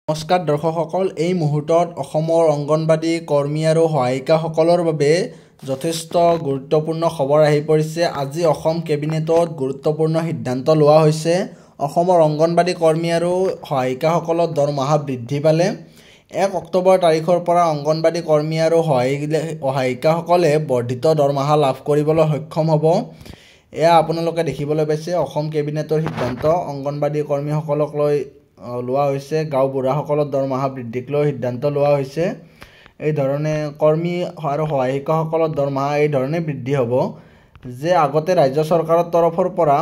নমস্কাৰ দৰ্শকসকল, এই মুহূৰ্তত অসমৰ অংগনবাড়ী কৰ্মী আৰু সহায়িকাসকলৰ বাবে যথেষ্ট গুৰুত্বপূৰ্ণ খবৰ আহি পৰিছে। আজি অসম কেবিনেটত গুৰুত্বপূৰ্ণ সিদ্ধান্ত লোৱা হৈছে। অসমৰ অংগনবাড়ী কৰ্মী আৰু সহায়িকাসকলৰ দৰমহা বৃদ্ধি পালে। 1 অক্টোবৰ তাৰিখৰ পৰা অংগনবাড়ী কৰ্মী আৰু সহায়িকাসকলে বৰ্ধিত দৰমহা লাভ কৰিবলৈ সক্ষম হ'ব। এয়া আপোনালোকে দেখিবলৈ পাইছে অসম কেবিনেটৰ সিদ্ধান্ত অংগনবাড়ী কৰ্মীসকলক লৈ লোৱা হৈছে। গাঁও বুঢ়াসকলৰ দৰমহা বৃদ্ধিক লৈ সিদ্ধান্ত লোৱা হৈছে। এই ধৰণে কৰ্মী আৰু সহায়িকাসকলৰ দৰমহা এই ধৰণে বৃদ্ধি হ'ব যে আগতে ৰাজ্য চৰকাৰৰ তৰফৰ পৰা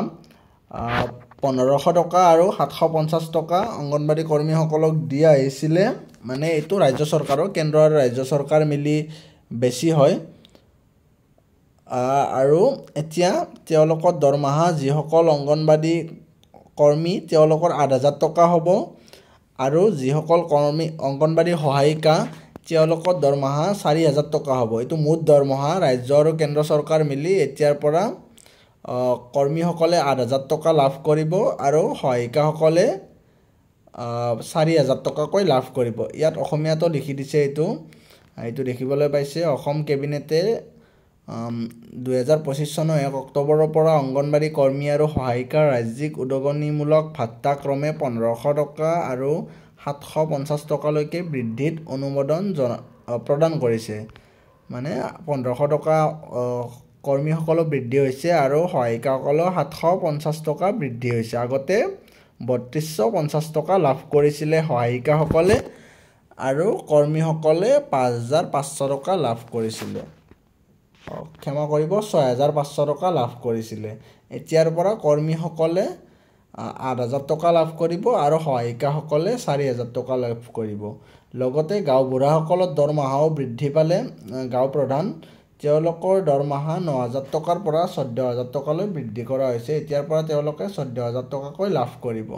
1500 টকা আৰু 750 টকা অংগনবাড়ী কৰ্মীসকলক দিয়া আহিছিলে। মানে এইটো ৰাজ্য চৰকাৰৰ, কেন্দ্ৰ আৰু ৰাজ্য চৰকাৰ মিলি বেছি হয়। আৰু এতিয়া তেওঁলোকৰ দৰমহা যিসকল অংগনবাড়ী কৰ্মী তেওঁলোকৰ 8000 টকা হ'ব আৰু যিসকল অংগনবাড়ী সহায়িকা তেওঁলোকৰ দৰমহা 4000 টকা হ'ব। এইটো মুঠ দৰমহা ৰাজ্য আৰু কেন্দ্ৰ চৰকাৰ মিলি এতিয়াৰ পৰা কৰ্মীসকলে 8000 টকা লাভ কৰিব আৰু সহায়িকাসকলে 4000 টকাকৈ লাভ কৰিব। ইয়াত অসমীয়াতো লিখি দিছে। এইটো দেখিবলৈ পাইছে। অসম কেবিনেটে 2025 চনৰ 1 অক্টোবৰৰ পৰা অংগনবাড়ী কৰ্মী আৰু সহায়িকাৰ ৰাজ্যিক উদগনিমূলক ভাত্তা ক্ৰমে 1500 টকা আৰু 750 টকালৈকে বৃদ্ধিত অনুমোদন প্ৰদান কৰিছে। মানে 1500 টকা কৰ্মীসকলৰ বৃদ্ধি হৈছে আৰু সহায়িকাসকলৰ 750 টকা বৃদ্ধি হৈছে। আগতে 3250 টকা লাভ কৰিছিলে সহায়িকাসকলে আৰু কৰ্মীসকলে 5500 টকা লাভ কৰিছিলে। ক্ষমা কৰিব, 6500 টকা লাভ কৰিছিলে। এতিয়াৰ পৰা কৰ্মীসকলে 8000 টকা লাভ কৰিব আৰু সহায়িকাসকলে 4000 টকা লাভ কৰিব। লগতে গাঁও বুঢ়াসকলৰ দৰমহাও বৃদ্ধি পালে। গাঁও প্ৰধান তেওঁলোকৰ দৰমহা 9000 টকাৰ পৰা 14000 টকালৈ বৃদ্ধি কৰা হৈছে। এতিয়াৰ পৰা তেওঁলোকে 14000 টকাকৈ লাভ কৰিব।